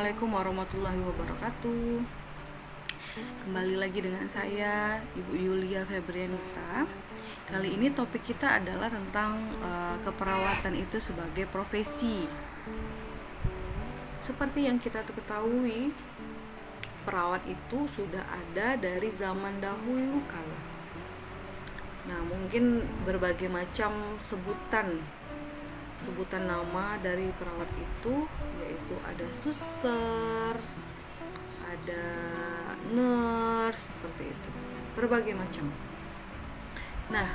Assalamualaikum warahmatullahi wabarakatuh. Kembali lagi dengan saya, Ibu Yulia Febrianita. Kali ini topik kita adalah tentang keperawatan itu sebagai profesi. Seperti yang kita ketahui, perawat itu sudah ada dari zaman dahulu kala. Nah, mungkin berbagai macam sebutan nama dari perawat itu, yaitu ada suster, ada nurse, seperti itu, berbagai macam. Nah,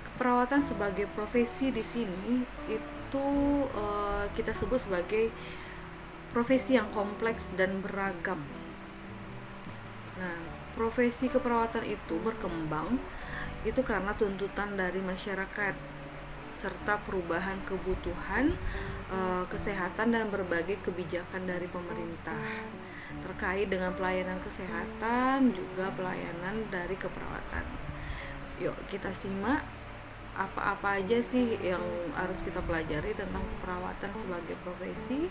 keperawatan sebagai profesi di sini itu kita sebut sebagai profesi yang kompleks dan beragam. Nah, profesi keperawatan itu berkembang itu karena tuntutan dari masyarakat serta perubahan kebutuhan kesehatan dan berbagai kebijakan dari pemerintah terkait dengan pelayanan kesehatan juga pelayanan dari keperawatan. Yuk kita simak apa-apa aja sih yang harus kita pelajari tentang keperawatan sebagai profesi.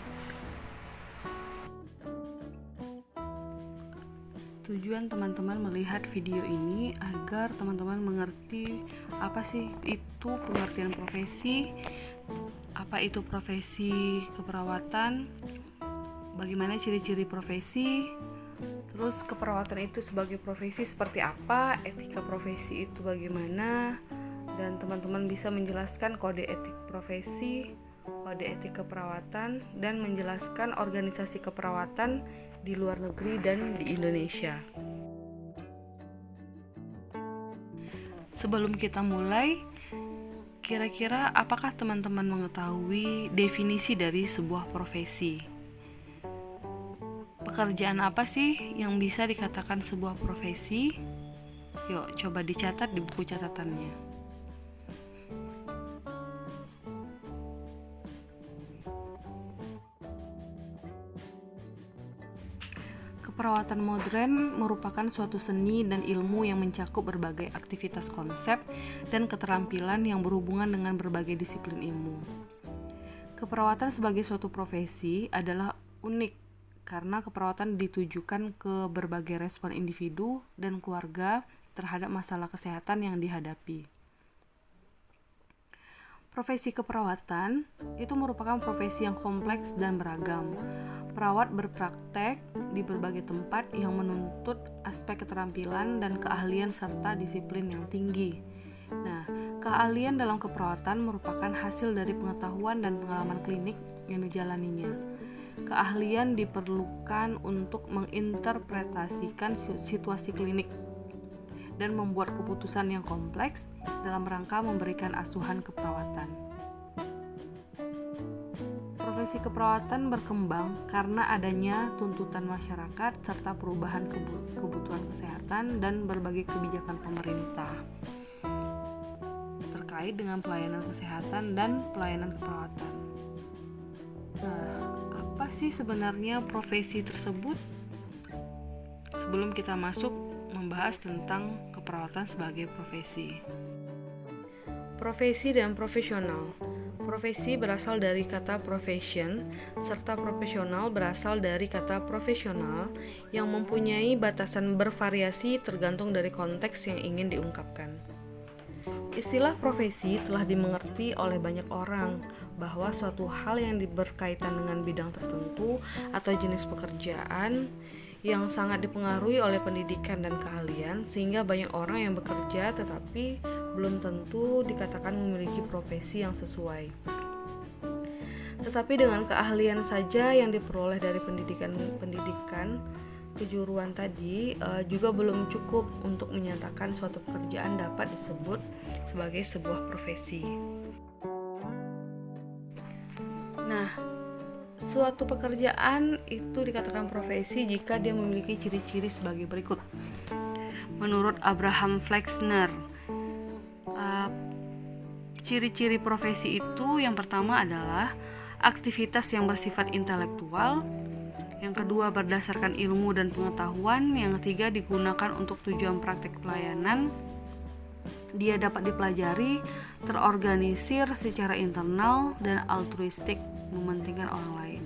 Tujuan teman-teman melihat video ini agar teman-teman mengerti apa sih itu pengertian profesi, apa itu profesi keperawatan, bagaimana ciri-ciri profesi, terus keperawatan itu sebagai profesi seperti apa, etika profesi itu bagaimana, dan teman-teman bisa menjelaskan kode etik profesi, kode etik keperawatan, dan menjelaskan organisasi keperawatan di luar negeri dan di Indonesia. Sebelum kita mulai, kira-kira apakah teman-teman mengetahui definisi dari sebuah profesi? Pekerjaan apa sih yang bisa dikatakan sebuah profesi? Yuk, coba dicatat di buku catatannya. Keperawatan modern merupakan suatu seni dan ilmu yang mencakup berbagai aktivitas konsep dan keterampilan yang berhubungan dengan berbagai disiplin ilmu. Keperawatan sebagai suatu profesi adalah unik karena keperawatan ditujukan ke berbagai respon individu dan keluarga terhadap masalah kesehatan yang dihadapi. Profesi keperawatan itu merupakan profesi yang kompleks dan beragam. Perawat berpraktek di berbagai tempat yang menuntut aspek keterampilan dan keahlian serta disiplin yang tinggi. Nah, keahlian dalam keperawatan merupakan hasil dari pengetahuan dan pengalaman klinik yang dijalaninya. Keahlian diperlukan untuk menginterpretasikan situasi klinik dan membuat keputusan yang kompleks dalam rangka memberikan asuhan keperawatan. Profesi keperawatan berkembang karena adanya tuntutan masyarakat serta perubahan kebutuhan kesehatan dan berbagai kebijakan pemerintah terkait dengan pelayanan kesehatan dan pelayanan keperawatan. Nah, apa sih sebenarnya profesi tersebut? Sebelum kita masuk membahas tentang keperawatan sebagai profesi. Profesi dan profesional. Profesi berasal dari kata profession, serta profesional berasal dari kata profesional yang mempunyai batasan bervariasi tergantung dari konteks yang ingin diungkapkan. Istilah profesi telah dimengerti oleh banyak orang bahwa suatu hal yang berkaitan dengan bidang tertentu atau jenis pekerjaan yang sangat dipengaruhi oleh pendidikan dan keahlian, sehingga banyak orang yang bekerja tetapi belum tentu dikatakan memiliki profesi yang sesuai. Tetapi dengan keahlian saja yang diperoleh dari pendidikan kejuruan tadi juga belum cukup untuk menyatakan suatu pekerjaan dapat disebut sebagai sebuah profesi. Nah, suatu pekerjaan itu dikatakan profesi jika dia memiliki ciri-ciri sebagai berikut. Menurut Abraham Flexner, ciri-ciri profesi itu yang pertama adalah aktivitas yang bersifat intelektual, yang kedua berdasarkan ilmu dan pengetahuan, yang ketiga digunakan untuk tujuan praktek pelayanan, dia dapat dipelajari, terorganisir secara internal, dan altruistik, mementingkan orang lain.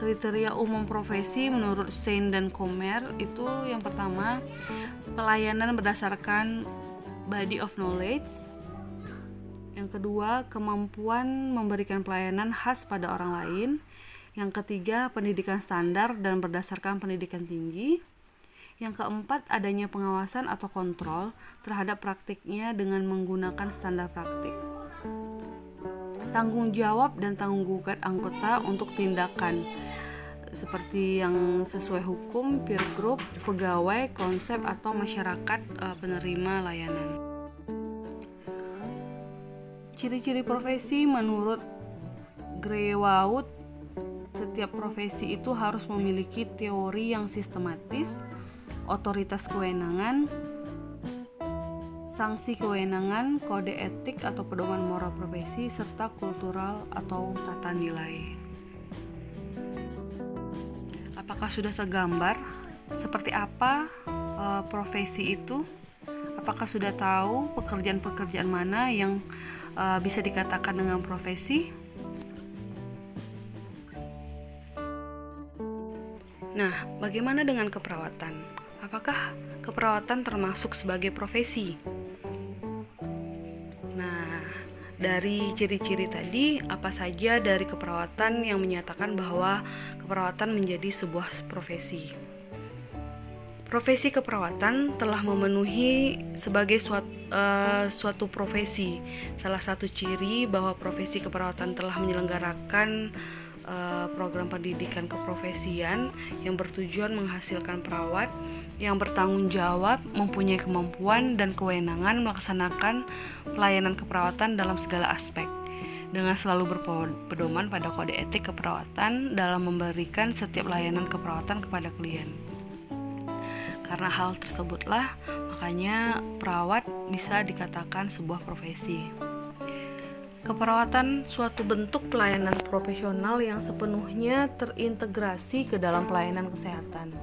Kriteria umum profesi menurut Sain dan Comer itu yang pertama, pelayanan berdasarkan body of knowledge. Yang kedua, kemampuan memberikan pelayanan khas pada orang lain. Yang ketiga, pendidikan standar dan berdasarkan pendidikan tinggi. Yang keempat, adanya pengawasan atau kontrol terhadap praktiknya dengan menggunakan standar praktik. Tanggung jawab dan tanggung jawab anggota untuk tindakan seperti yang sesuai hukum, peer group, pegawai, konsep atau masyarakat penerima layanan. Ciri-ciri profesi menurut Greenwood, setiap profesi itu harus memiliki teori yang sistematis, otoritas kewenangan, sanksi kewenangan, kode etik atau pedoman moral profesi, serta kultural atau tata nilai. Apakah sudah tergambar seperti apa profesi itu? Apakah sudah tahu pekerjaan-pekerjaan mana yang bisa dikatakan dengan profesi? Nah, bagaimana dengan keperawatan? Apakah keperawatan termasuk sebagai profesi? Nah, dari ciri-ciri tadi, apa saja dari keperawatan yang menyatakan bahwa keperawatan menjadi sebuah profesi? Profesi keperawatan telah memenuhi sebagai suatu profesi. Salah satu ciri bahwa profesi keperawatan telah menyelenggarakan program pendidikan keprofesian yang bertujuan menghasilkan perawat yang bertanggung jawab, mempunyai kemampuan dan kewenangan melaksanakan pelayanan keperawatan dalam segala aspek, dengan selalu berpedoman pada kode etik keperawatan dalam memberikan setiap layanan keperawatan kepada klien. Karena hal tersebutlah, makanya perawat bisa dikatakan sebuah profesi. Keperawatan suatu bentuk pelayanan profesional yang sepenuhnya terintegrasi ke dalam pelayanan kesehatan.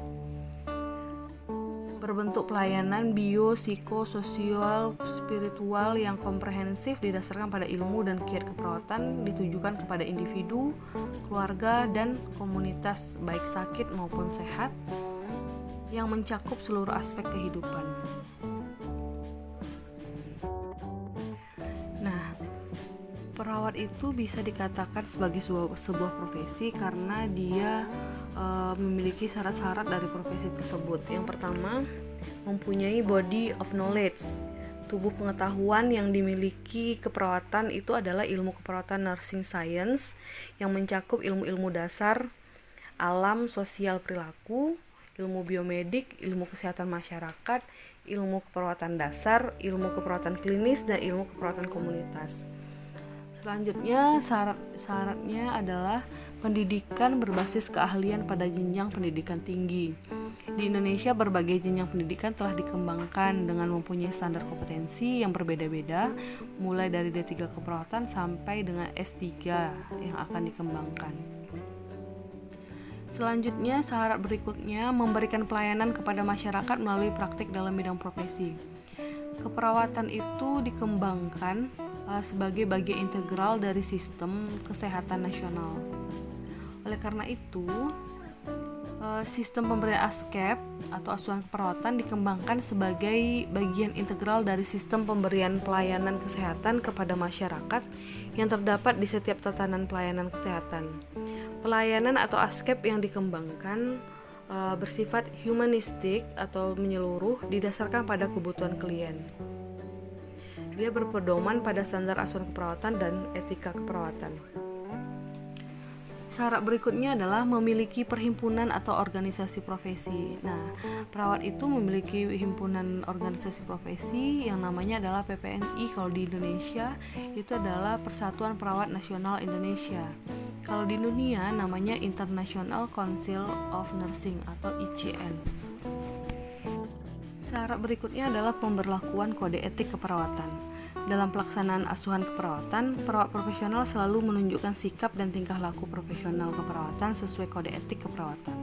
Berbentuk pelayanan bio, psiko, sosial, spiritual yang komprehensif didasarkan pada ilmu dan kiat keperawatan ditujukan kepada individu, keluarga, dan komunitas baik sakit maupun sehat yang mencakup seluruh aspek kehidupan. Perawat itu bisa dikatakan sebagai sebuah profesi karena dia memiliki syarat-syarat dari profesi tersebut. Yang pertama, mempunyai body of knowledge. Tubuh pengetahuan yang dimiliki keperawatan itu adalah ilmu keperawatan nursing science yang mencakup ilmu-ilmu dasar, alam, sosial, perilaku, ilmu biomedik, ilmu kesehatan masyarakat, ilmu keperawatan dasar, ilmu keperawatan klinis, dan ilmu keperawatan komunitas. Selanjutnya, syaratnya adalah pendidikan berbasis keahlian pada jenjang pendidikan tinggi. Di Indonesia, berbagai jenjang pendidikan telah dikembangkan dengan mempunyai standar kompetensi yang berbeda-beda, mulai dari D3 keperawatan sampai dengan S3 yang akan dikembangkan. Selanjutnya, syarat berikutnya memberikan pelayanan kepada masyarakat melalui praktik dalam bidang profesi. Keperawatan itu dikembangkan sebagai bagian integral dari sistem kesehatan nasional. Oleh karena itu, sistem pemberian ASKEP atau asuhan keperawatan dikembangkan sebagai bagian integral dari sistem pemberian pelayanan kesehatan kepada masyarakat yang terdapat di setiap tatanan pelayanan kesehatan. Pelayanan atau ASKEP yang dikembangkan bersifat humanistik atau menyeluruh didasarkan pada kebutuhan klien. Dia berpedoman pada standar asuhan keperawatan dan etika keperawatan. Syarat berikutnya adalah memiliki perhimpunan atau organisasi profesi. Nah, perawat itu memiliki himpunan organisasi profesi yang namanya adalah PPNI. Kalau di Indonesia itu adalah Persatuan Perawat Nasional Indonesia. Kalau di dunia namanya International Council of Nursing atau ICN. Syarat berikutnya adalah pemberlakuan kode etik keperawatan. Dalam pelaksanaan asuhan keperawatan, perawat profesional selalu menunjukkan sikap dan tingkah laku profesional keperawatan sesuai kode etik keperawatan.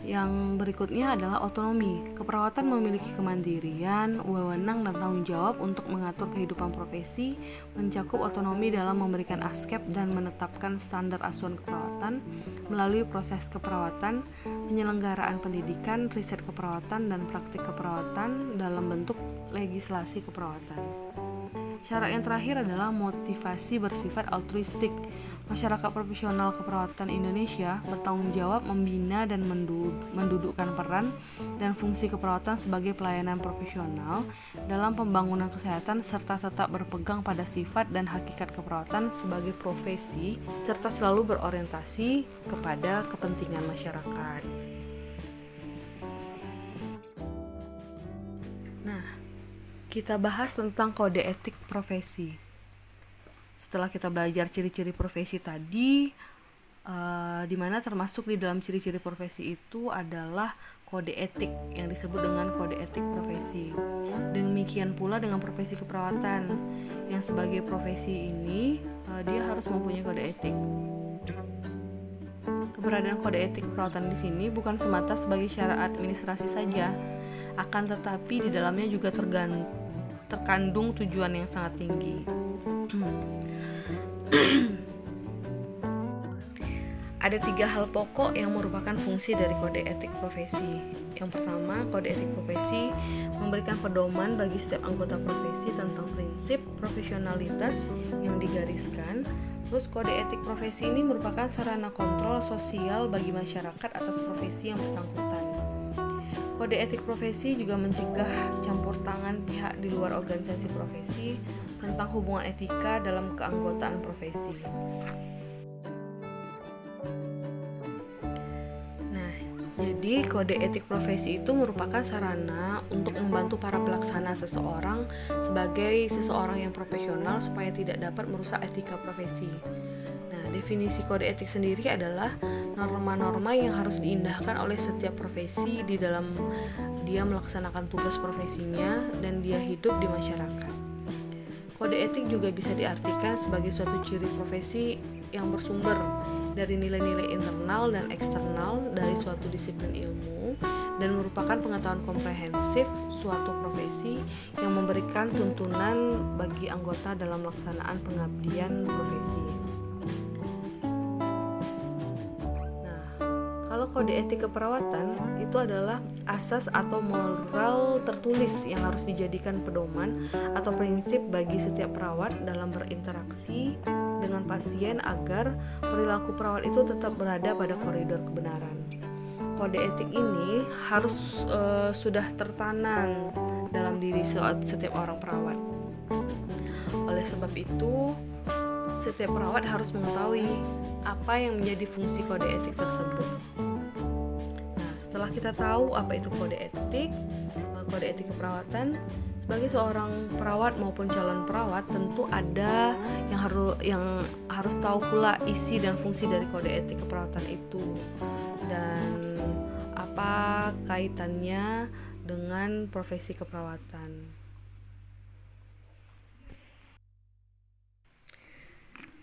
Yang berikutnya adalah otonomi. Keperawatan memiliki kemandirian, wewenang, dan tanggung jawab untuk mengatur kehidupan profesi, mencakup otonomi dalam memberikan askep dan menetapkan standar asuhan keperawatan melalui proses keperawatan, penyelenggaraan pendidikan, riset keperawatan, dan praktik keperawatan dalam bentuk legislasi keperawatan. Syarat yang terakhir adalah motivasi bersifat altruistik. Masyarakat profesional keperawatan Indonesia bertanggung jawab membina dan mendudukkan peran dan fungsi keperawatan sebagai pelayanan profesional dalam pembangunan kesehatan serta tetap berpegang pada sifat dan hakikat keperawatan sebagai profesi serta selalu berorientasi kepada kepentingan masyarakat. Nah, kita bahas tentang kode etik profesi. Setelah kita belajar ciri-ciri profesi tadi, di mana termasuk di dalam ciri-ciri profesi itu adalah kode etik yang disebut dengan kode etik profesi. Demikian pula dengan profesi keperawatan, yang sebagai profesi ini dia harus mempunyai kode etik. Keberadaan kode etik keperawatan di sini bukan semata sebagai syarat administrasi saja, akan tetapi di dalamnya juga terkandung tujuan yang sangat tinggi. Ada 3 hal pokok yang merupakan fungsi dari kode etik profesi. Yang pertama, kode etik profesi memberikan pedoman bagi setiap anggota profesi tentang prinsip profesionalitas yang digariskan. Terus kode etik profesi ini merupakan sarana kontrol sosial bagi masyarakat atas profesi yang bersangkutan. Kode etik profesi juga mencegah campur tangan pihak di luar organisasi profesi tentang hubungan etika dalam keanggotaan profesi. Nah, jadi kode etik profesi itu merupakan sarana untuk membantu para pelaksana seseorang sebagai seseorang yang profesional supaya tidak dapat merusak etika profesi. Definisi kode etik sendiri adalah norma-norma yang harus diindahkan oleh setiap profesi di dalam dia melaksanakan tugas profesinya dan dia hidup di masyarakat. Kode etik juga bisa diartikan sebagai suatu ciri profesi yang bersumber dari nilai-nilai internal dan eksternal dari suatu disiplin ilmu dan merupakan pengetahuan komprehensif suatu profesi yang memberikan tuntunan bagi anggota dalam melaksanakan pengabdian profesi. Kode etik keperawatan itu adalah asas atau moral tertulis yang harus dijadikan pedoman atau prinsip bagi setiap perawat dalam berinteraksi dengan pasien agar perilaku perawat itu tetap berada pada koridor kebenaran. Kode etik ini harus sudah tertanam dalam diri setiap orang perawat. Oleh sebab itu, setiap perawat harus mengetahui apa yang menjadi fungsi kode etik tersebut. Setelah kita tahu apa itu kode etik keperawatan, sebagai seorang perawat maupun calon perawat tentu ada yang harus tahu pula isi dan fungsi dari kode etik keperawatan itu dan apa kaitannya dengan profesi keperawatan.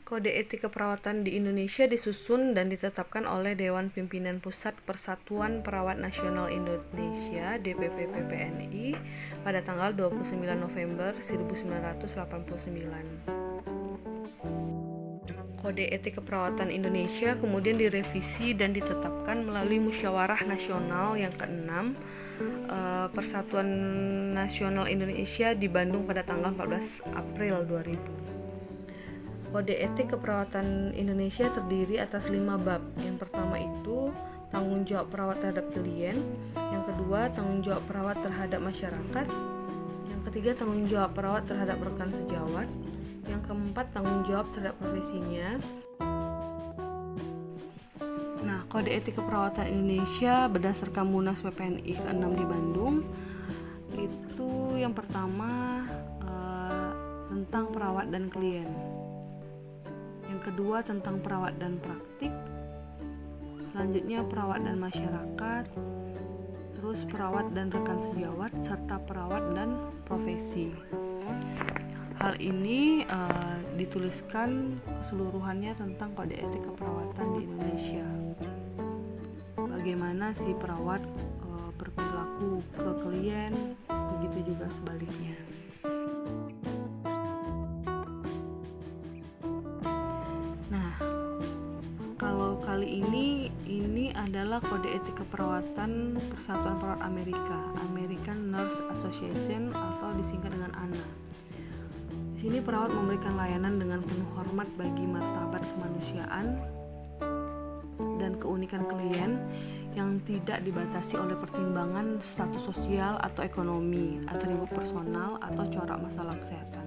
Kode etik keperawatan di Indonesia disusun dan ditetapkan oleh Dewan Pimpinan Pusat Persatuan Perawat Nasional Indonesia (DPP-PPNI) pada tanggal 29 November 1989. Kode etik keperawatan Indonesia kemudian direvisi dan ditetapkan melalui Musyawarah Nasional yang ke-6 Persatuan Nasional Indonesia di Bandung pada tanggal 14 April 2000. Kode etik keperawatan Indonesia terdiri atas 5 bab. Yang pertama itu tanggung jawab perawat terhadap klien, yang kedua tanggung jawab perawat terhadap masyarakat, yang ketiga tanggung jawab perawat terhadap rekan sejawat, yang keempat tanggung jawab terhadap profesinya. Nah, kode etik keperawatan Indonesia berdasarkan Munas PPNI ke-6 di Bandung itu yang pertama tentang perawat dan klien. Yang kedua tentang perawat dan praktik, selanjutnya perawat dan masyarakat, terus perawat dan rekan sejawat, serta perawat dan profesi. Hal ini dituliskan keseluruhannya tentang kode etik keperawatan di Indonesia. bagaimana si perawat berperilaku ke klien, begitu juga sebaliknya. Nah, kalau kali ini adalah kode etik keperawatan Persatuan Perawat Amerika, American Nurse Association atau disingkat dengan ANA. Di sini perawat memberikan layanan dengan penuh hormat bagi martabat kemanusiaan dan keunikan klien yang tidak dibatasi oleh pertimbangan status sosial atau ekonomi, atribut personal atau corak masalah kesehatan.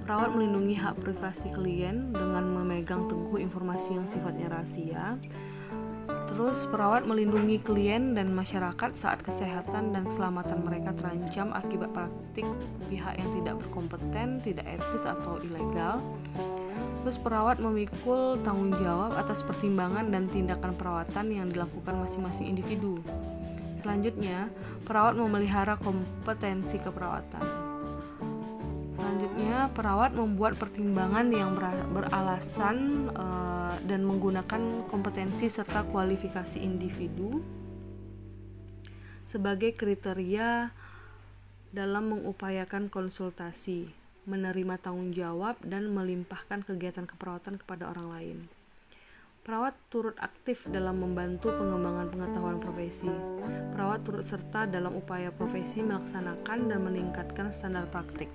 Perawat melindungi hak privasi klien dengan memegang teguh informasi yang sifatnya rahasia. Terus perawat melindungi klien dan masyarakat saat kesehatan dan keselamatan mereka terancam akibat praktik pihak yang tidak berkompeten, tidak etis atau ilegal. Terus perawat memikul tanggung jawab atas pertimbangan dan tindakan perawatan yang dilakukan masing-masing individu. Selanjutnya, perawat memelihara kompetensi keperawatan. Selanjutnya, perawat membuat pertimbangan yang beralasan dan menggunakan kompetensi serta kualifikasi individu sebagai kriteria dalam mengupayakan konsultasi, menerima tanggung jawab, dan melimpahkan kegiatan keperawatan kepada orang lain. Perawat turut aktif dalam membantu pengembangan pengetahuan profesi. Perawat turut serta dalam upaya profesi melaksanakan dan meningkatkan standar praktik.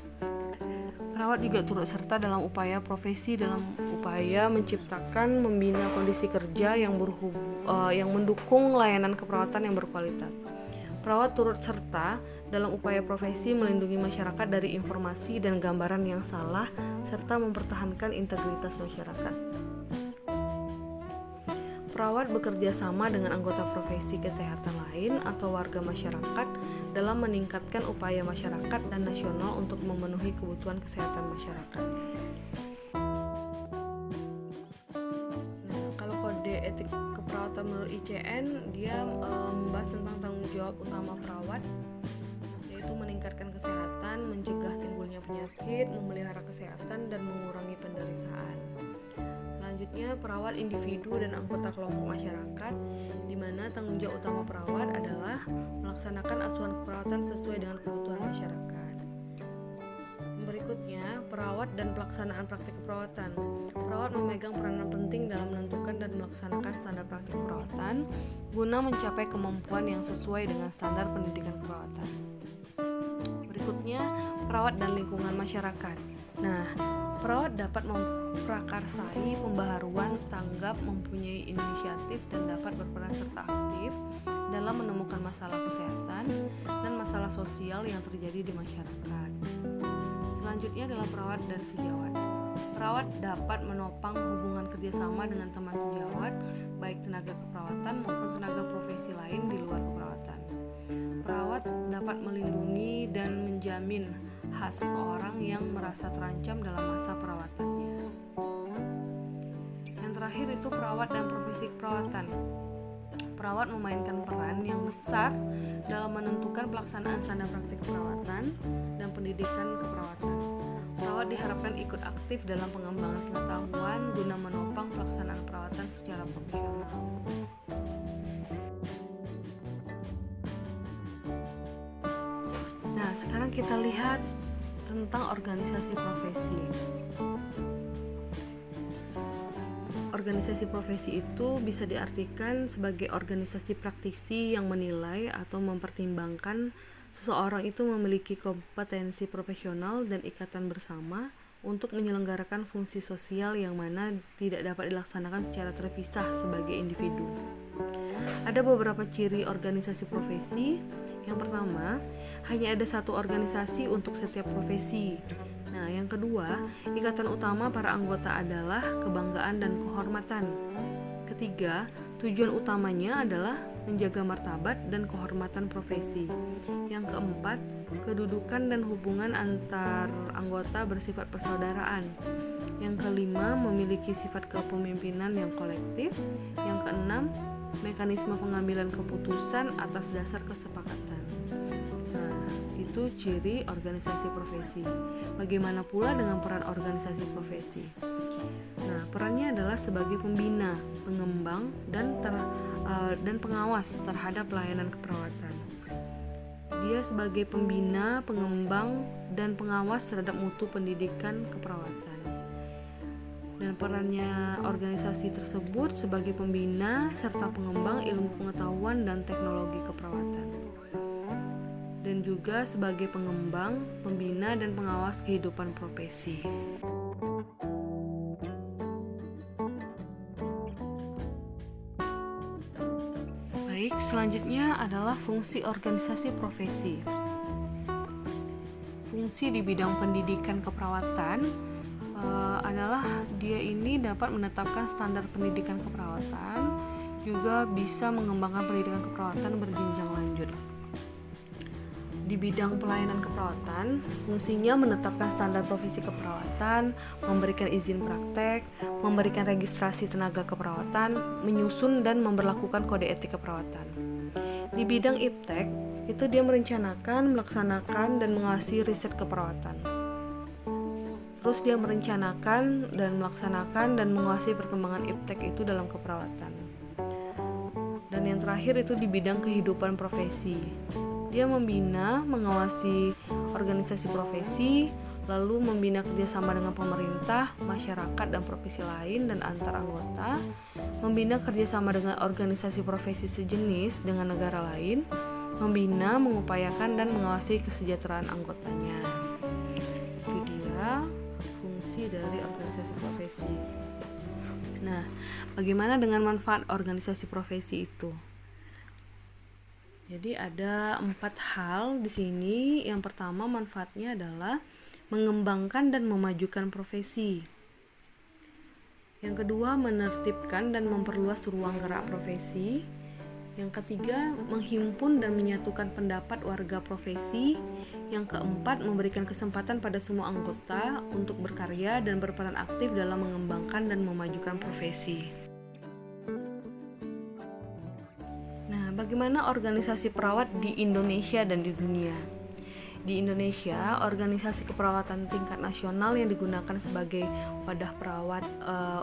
Perawat juga turut serta dalam upaya profesi dalam upaya menciptakan membina kondisi kerja yang mendukung layanan keperawatan yang berkualitas. Perawat turut serta dalam upaya profesi melindungi masyarakat dari informasi dan gambaran yang salah serta mempertahankan integritas masyarakat. Perawat bekerja sama dengan anggota profesi kesehatan lain atau warga masyarakat dalam meningkatkan upaya masyarakat dan nasional untuk memenuhi kebutuhan kesehatan masyarakat. Nah, kalau kode etik keperawatan menurut ICN, dia membahas tentang tanggung jawab utama perawat, yaitu meningkatkan kesehatan, mencegah timbulnya penyakit, memelihara kesehatan, dan mengurangi penderitaan. Selanjutnya, perawat individu dan anggota kelompok masyarakat, di mana tanggung jawab utama perawat adalah melaksanakan asuhan keperawatan sesuai dengan kebutuhan masyarakat. Berikutnya, perawat dan pelaksanaan praktik keperawatan. Perawat memegang peranan penting dalam menentukan dan melaksanakan standar praktik keperawatan guna mencapai kemampuan yang sesuai dengan standar pendidikan keperawatan. Berikutnya, perawat dan lingkungan masyarakat. Nah, perawat dapat memprakarsai pembaharuan tanggap, mempunyai inisiatif, dan dapat berperan serta aktif dalam menemukan masalah kesehatan dan masalah sosial yang terjadi di masyarakat. Selanjutnya adalah perawat dan sejawat. Perawat dapat menopang hubungan kerjasama dengan teman sejawat, baik tenaga keperawatan maupun tenaga profesi lain di luar keperawatan. Perawat dapat melindungi dan menjamin hak seseorang yang merasa terancam dalam masa perawatannya. Yang terakhir itu perawat dan profesi keperawatan. Perawat memainkan peran yang besar dalam menentukan pelaksanaan standar praktik keperawatan dan pendidikan keperawatan. Perawat diharapkan ikut aktif dalam pengembangan pengetahuan guna menopang pelaksanaan perawatan secara profesional. Nah, sekarang kita lihat tentang organisasi profesi. Organisasi profesi itu bisa diartikan sebagai organisasi praktisi yang menilai atau mempertimbangkan seseorang itu memiliki kompetensi profesional dan ikatan bersama untuk menyelenggarakan fungsi sosial yang mana tidak dapat dilaksanakan secara terpisah sebagai individu. Ada beberapa ciri organisasi profesi. Yang pertama, hanya ada satu organisasi untuk setiap profesi. Nah, yang kedua, ikatan utama para anggota adalah kebanggaan dan kehormatan. Ketiga, tujuan utamanya adalah menjaga martabat dan kehormatan profesi. Yang keempat, kedudukan dan hubungan antar anggota bersifat persaudaraan. Yang kelima, memiliki sifat kepemimpinan yang kolektif. Yang keenam, mekanisme pengambilan keputusan atas dasar kesepakatan. Nah, itu ciri organisasi profesi. Bagaimana pula dengan peran organisasi profesi? Nah, Perannya adalah sebagai pembina, pengembang, dan pengawas terhadap pelayanan keperawatan. Dia sebagai pembina, pengembang, dan pengawas terhadap mutu pendidikan keperawatan. Dan perannya organisasi tersebut sebagai pembina serta pengembang ilmu pengetahuan dan teknologi keperawatan. Dan juga sebagai pengembang, pembina, dan pengawas kehidupan profesi. Baik, selanjutnya adalah fungsi organisasi profesi. Fungsi di bidang pendidikan keperawatan adalah dia ini dapat menetapkan standar pendidikan keperawatan, juga bisa mengembangkan pendidikan keperawatan berjenjang lanjut. Di bidang pelayanan keperawatan, fungsinya menetapkan standar profesi keperawatan, memberikan izin praktek, memberikan registrasi tenaga keperawatan, menyusun dan memberlakukan kode etik keperawatan. Di bidang iptek, itu dia merencanakan, melaksanakan, dan mengawasi riset keperawatan. Terus dia merencanakan dan melaksanakan dan mengawasi perkembangan iptek itu dalam keperawatan. Dan yang terakhir itu di bidang kehidupan profesi. Dia membina, mengawasi organisasi profesi, lalu membina kerjasama dengan pemerintah, masyarakat, dan profesi lain dan antar anggota, membina kerjasama dengan organisasi profesi sejenis dengan negara lain, membina, mengupayakan, dan mengawasi kesejahteraan anggotanya. Itu dia fungsi dari organisasi profesi. Nah, bagaimana dengan manfaat organisasi profesi itu? Jadi ada 4 hal di sini. Yang pertama, manfaatnya adalah mengembangkan dan memajukan profesi. Yang kedua, menertibkan dan memperluas ruang gerak profesi. Yang ketiga, menghimpun dan menyatukan pendapat warga profesi. Yang keempat, memberikan kesempatan pada semua anggota untuk berkarya dan berperan aktif dalam mengembangkan dan memajukan profesi. Nah, bagaimana organisasi perawat di Indonesia dan di dunia? Di Indonesia, organisasi keperawatan tingkat nasional yang digunakan sebagai wadah perawat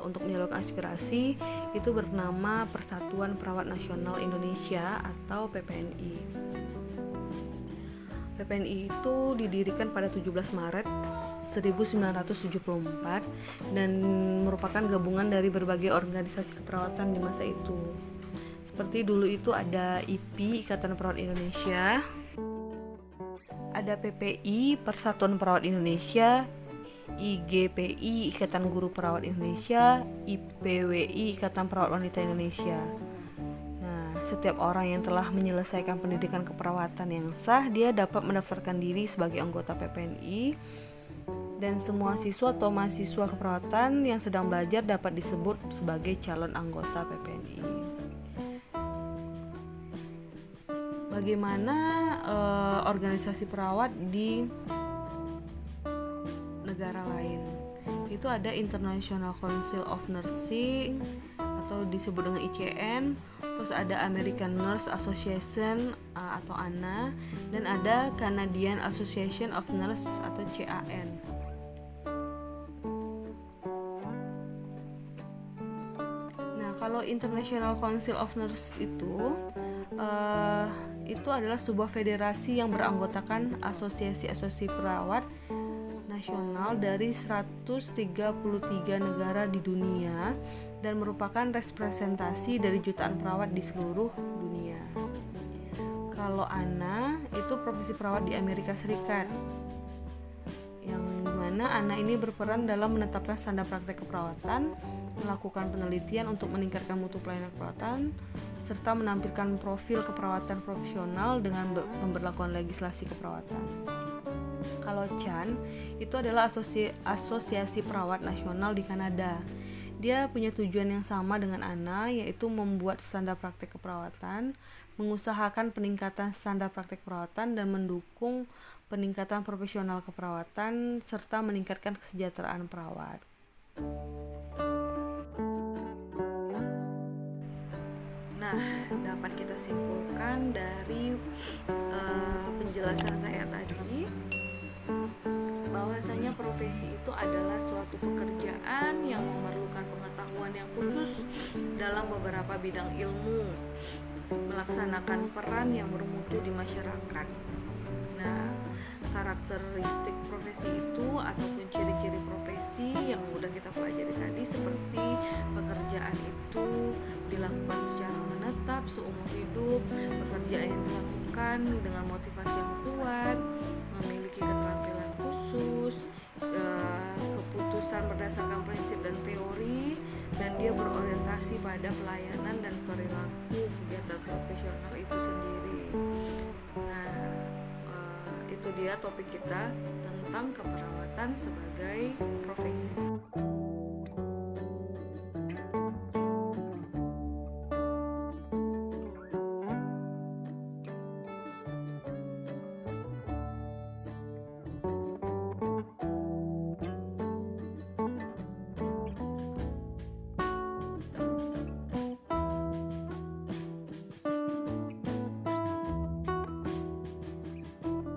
untuk menyalurkan aspirasi itu bernama Persatuan Perawat Nasional Indonesia atau PPNI. PPNI itu didirikan pada 17 Maret 1974 dan merupakan gabungan dari berbagai organisasi keperawatan di masa itu. Seperti dulu itu ada IPI, Ikatan Perawat Indonesia, ada PPI, Persatuan Perawat Indonesia, IGPI, Ikatan Guru Perawat Indonesia, IPWI, Ikatan Perawat Wanita Indonesia. Nah, setiap orang yang telah menyelesaikan pendidikan keperawatan yang sah, dia dapat mendaftarkan diri sebagai anggota PPNI, dan semua siswa atau mahasiswa keperawatan yang sedang belajar dapat disebut sebagai calon anggota PPNI. Bagaimana organisasi perawat di negara lain? Itu ada International Council of Nursing atau disebut dengan ICN, terus ada American Nurse Association atau ANA, dan ada Canadian Association of Nurse atau CAN. Nah, kalau International Council of Nurse itu adalah sebuah federasi yang beranggotakan asosiasi-asosiasi perawat nasional dari 133 negara di dunia dan merupakan representasi dari jutaan perawat di seluruh dunia. Kalau ANA itu profesi perawat di Amerika Serikat, yang dimana ANA ini berperan dalam menetapkan standar praktek keperawatan, melakukan penelitian untuk meningkatkan mutu pelayanan keperawatan, serta menampilkan profil keperawatan profesional dengan pemberlakuan legislasi keperawatan. Kalau CHAN itu adalah asosiasi perawat nasional di Kanada. Dia punya tujuan yang sama dengan ANA, yaitu membuat standar praktek keperawatan, mengusahakan peningkatan standar praktek keperawatan, dan mendukung peningkatan profesional keperawatan serta meningkatkan kesejahteraan perawat. Nah, dapat kita simpulkan dari penjelasan saya tadi bahwasanya profesi itu adalah suatu pekerjaan yang memerlukan pengetahuan yang khusus dalam beberapa bidang ilmu, melaksanakan peran yang bermutu di masyarakat. Nah, karakteristik profesi itu ataupun ciri-ciri profesi yang udah kita pelajari tadi seperti pekerjaan itu dilakukan secara menetap seumur hidup, pekerjaan yang dilakukan dengan motivasi yang kuat, memiliki keterampilan khusus, keputusan berdasarkan prinsip dan teori, dan dia berorientasi pada pelayanan dan perilaku kegiatan profesional itu sendiri. Nah, itu dia topik kita tentang keperawatan sebagai profesi.